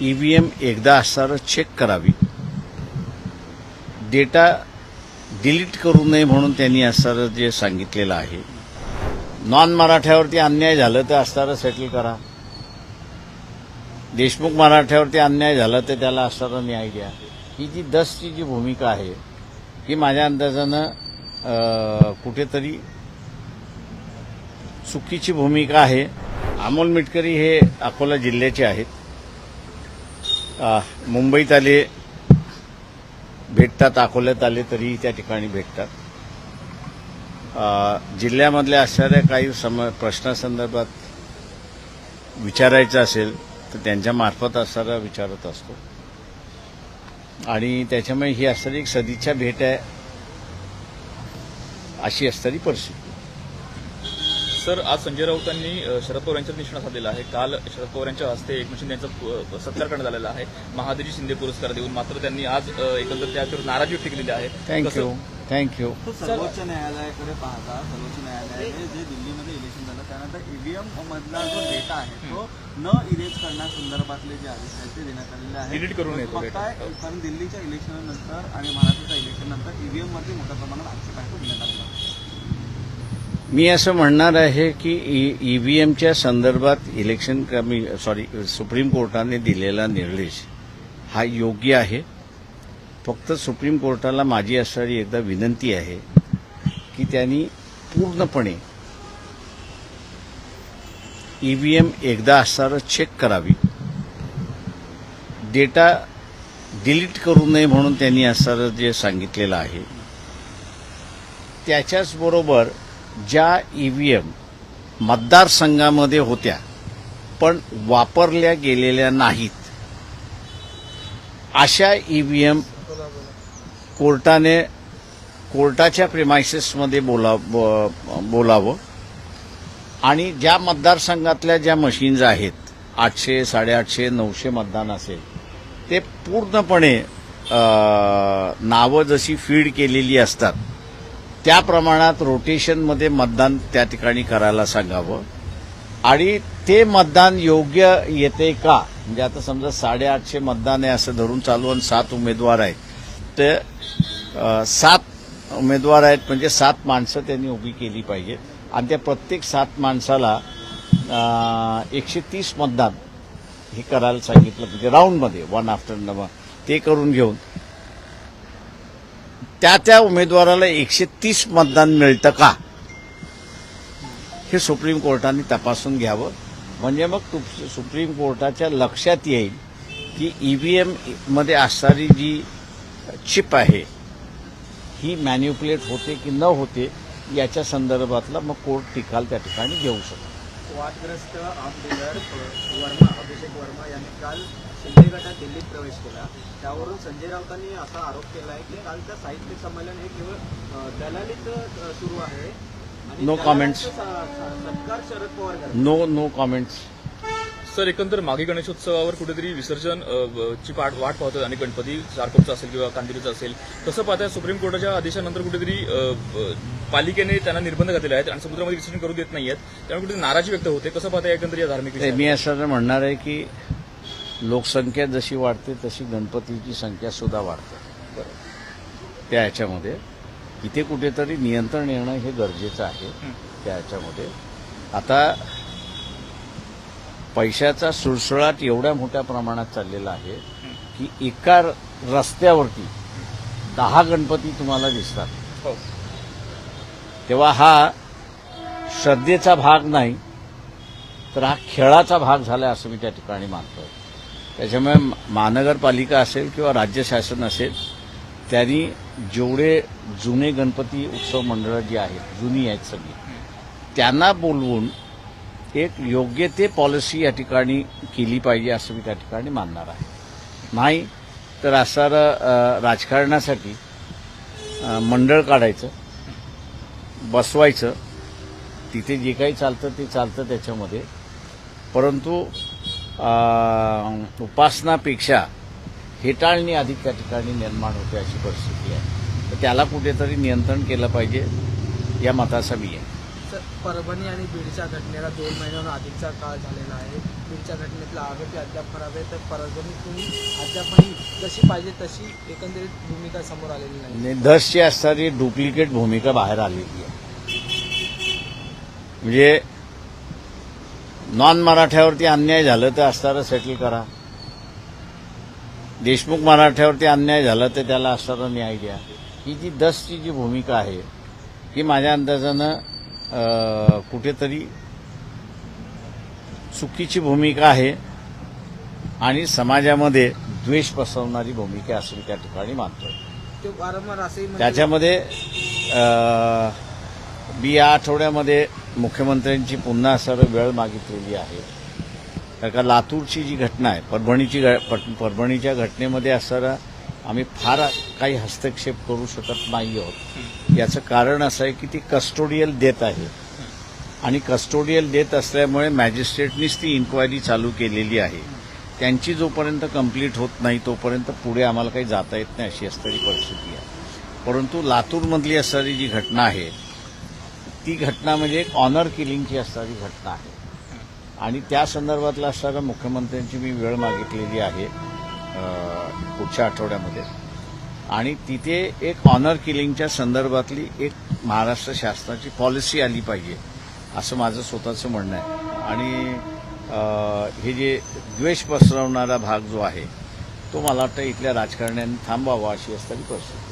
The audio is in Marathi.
ईव्हीएम एकदा असताना चेक करावी, डेटा डिलीट करू नये म्हणून त्यांनी असताना जे सांगितलेलं आहे. नॉन मराठ्यावरती अन्याय झालं तर असताना सेटल करा, देशमुख मराठ्यावरती अन्याय झाला तर त्याला असताना न्याय द्या. ही जी दसची जी भूमिका आहे ही माझ्या अंदाजानं कुठेतरी चुकीची भूमिका आहे. अमोल मिटकरी हे अकोला जिल्ह्याचे आहेत. मुंबईत आले भेटतात, अकोल्यात आले तरी त्या ठिकाणी भेटतात. जिल्ह्यामधल्या असणाऱ्या काही प्रश्नासंदर्भात विचारायचं असेल तर त्यांच्या मार्फत असणारा विचारत असतो आणि त्याच्यामुळे ही असणारी एक सदिच्छा भेट आहे अशी असणारी परिस्थिती. सर, आज संजय राऊतांनी शरद पवार यांच्यावर निशाणा साधलेला आहे. काल शरद पवार यांच्या हस्ते एकनाथ शिंदे यांचा सत्कार करण्यात आलेला आहे महादजी शिंदे पुरस्कार देऊन. मात्र त्यांनी आज एकंदर त्याच्यावर नाराजी व्यक्त केलेली आहे. थँक्यू. सर्वोच्च न्यायालयाकडे पाहता सर्वोच्च न्यायालयाने जे दिल्लीमध्ये इलेक्शन झालं त्यानंतर ईव्हीएम मधला जो डेटा आहे तो न इरेज करण्यासंदर्भातले जे आदेश आहेत ते देण्यात आलेले आहेत. डिलीट करून येतो कारण दिल्लीच्या इलेक्शननंतर आणि महाराष्ट्राच्या इलेक्शननंतर ईव्हीएम मध्ये मोठ्या प्रमाणात आक्षेप आहे तो घेण्यात आला. मी असं म्हणणार आहे की ईव्हीएमच्या संदर्भात सुप्रीम कोर्टाने दिलेला निर्देश हा योग्य आहे. फक्त सुप्रीम कोर्टाला माझी असणारी एकदा विनंती आहे की त्यांनी पूर्णपणे ईव्हीएम एकदा असताना चेक करावी, डेटा डिलीट करू नये म्हणून त्यांनी असताना जे सांगितलेलं आहे. त्याच्याचबरोबर ज्या ईव्हीएम मतदारसंघामध्ये होत्या पण वापरल्या गेलेल्या नाहीत अशा ईव्हीएम कोर्टाच्या प्रिमायसेसमध्ये बोलावं आणि ज्या मतदारसंघातल्या ज्या मशीन्स आहेत 800, 850, 900 मतदान असेल ते पूर्णपणे नावं जशी फीड केलेली असतात त्या प्रमाणात रोटेशनमध्ये मतदान त्या ठिकाणी करायला सांगावं आणि ते मतदान योग्य येते का. म्हणजे आता समजा 850 मतदान आहे असं धरून चालू आणि 7 उमेदवार आहेत तर 7 उमेदवार आहेत म्हणजे 7 माणसं त्यांनी उभी केली पाहिजे आणि त्या प्रत्येक 7 माणसाला 130 मतदान हे करायला सांगितलं म्हणजे राऊंडमध्ये 1 आफ्टर नंबर ते करून घेऊन त्या उमेदवाराला 130 मतदान मिळतं का हे सुप्रीम कोर्टाने तपासून घ्यावं. म्हणजे मग सुप्रीम कोर्टाच्या लक्षात येईल की ईव्हीएम मध्ये असणारी जी चिप आहे ही मॅन्युप्युलेट होते की न होते याच्या संदर्भातला मग कोर्ट निकाल त्या ठिकाणी घेऊ शकतो. वादग्रस्त आमदार अभिषेक वर्मा यांनी काल शिंदे गटात दिल्लीत प्रवेश केला. त्यावरून संजय राऊतांनी असा आरोप केला आहे की कालचं साहित्य संमेलन हे केवळ दलालीत सुरू आहे. No comments. सत्कार Sharad Pawar no comments. Sir, एकंदर मागे गणेशोत्सवावर कुठेतरी विसर्जन ची वाट पाहतात आणि गणपती चारकोपचा असेल किंवा कांदिवलीचा असेल. कसं पाहताय सुप्रीम कोर्टाच्या आदेशानंतर कुठेतरी पालिकेने त्यांना निर्बंध घातलेले आहेत आणि समुद्रामध्ये विसर्जन करू देत नाहीयेत, त्यामुळे कुठेतरी नाराजी व्यक्त होते. कसं पाहताय एकंदर या धार्मिक मी असं म्हणणार आहे की लोकसंख्या जशी वाढते तशी गणपतीची संख्या सुद्धा वाढते. त्या ह्याच्यामध्ये इथे कुठेतरी नियंत्रण येणं हे गरजेचं आहे. त्या ह्याच्यामध्ये आता पैशाचा सुळसुळाट एवढ्या मोठ्या प्रमाणात चाललेला आहे की एका रस्त्यावरती 10 गणपती तुम्हाला दिसतात. तेव्हा हा श्रद्धेचा भाग नाही तर हा खेळाचा भाग झाला असं मी त्या ठिकाणी मानतोय. त्याच्यामुळे महानगरपालिका असेल किंवा राज्य शासन असेल त्यांनी जेवढे जुने गणपती उत्सव मंडळं जी आहेत जुनी आहेत सगळी त्यांना बोलवून एक योग्य ते पॉलिसी या ठिकाणी केली पाहिजे असं मी त्या ठिकाणी मानणार आहे. नाही तर असणारं राजकारणासाठी मंडळ काढायचं बसवायचं तिथे जे काही चालतं ते चालतं त्याच्यामध्ये, परंतु उपासनापेक्षा हेटाळणी अधिक त्या ठिकाणी निर्माण होते अशी परिस्थिती आहे. तर त्याला कुठेतरी नियंत्रण केलं पाहिजे या मताचा मी आहे. परभणी आणि बीडच्या घटनेला 2 महिन्यांहून अधिकचा काळ झालेला आहे. बीडच्या घटनेतला आरोपी अद्याप फरार आहे, तर परभणीतून अद्यापही जशी पाहिजे तशी एकंदरीत भूमिका समोर आलेली नाही. दसची असणारी डुप्लिकेट भूमिका बाहेर आलेली आहे. म्हणजे नॉन मराठ्यावरती अन्याय झालं तर असणारं सेटल करा, देशमुख मराठ्यावरती अन्याय झाला तर त्याला असणारा न्याय द्या. ही जी दसची जी भूमिका आहे ही माझ्या अंदाजानं कुठेतरी चुकीची भूमिका आहे आणि समाजामध्ये द्वेष पसरवणारी भूमिका असं मी त्या ठिकाणी मानतोय. ते वारंवार असंही म्हणतात त्याच्यामध्ये मी या आठवड्यामध्ये मुख्यमंत्र्यांची पुन्हा असणारं वेळ मागितलेली आहे. कारण का लातूरची जी घटना आहे, परभणीच्या घटनेमध्ये असणारा आम्ही फार काही हस्तक्षेप करू शकत नाही आहोत. याचं कारण असं आहे की ती कस्टोडियल डेथ आहे आणि कस्टोडियल डेथ असल्यामुळे मॅजिस्ट्रेटनीच ती इन्क्वायरी चालू केलेली आहे. त्यांची जोपर्यंत कंप्लीट होत नाही तोपर्यंत पुढे आम्हाला काही जाता येत नाही अशी असणारी परिस्थिती आहे. परंतु लातूरमधली असणारी जी घटना आहे ती घटना म्हणजे एक ऑनर किलिंगची असणारी घटना आहे आणि त्या संदर्भातला असणारा मुख्यमंत्र्यांची मी वेळ मागितलेली आहे पुढच्या आठवड्यामध्ये आणि तिथे एक ऑनर किलिंगच्या संदर्भातली एक महाराष्ट्र शासनाची पॉलिसी आली पाहिजे असं माझं स्वतःचं म्हणणं आहे. आणि हे जे द्वेष पसरवणारा भाग जो आहे तो मला वाटतं इथल्या राजकारण्यांनी थांबवावा अशी असणारी परिस्थिती.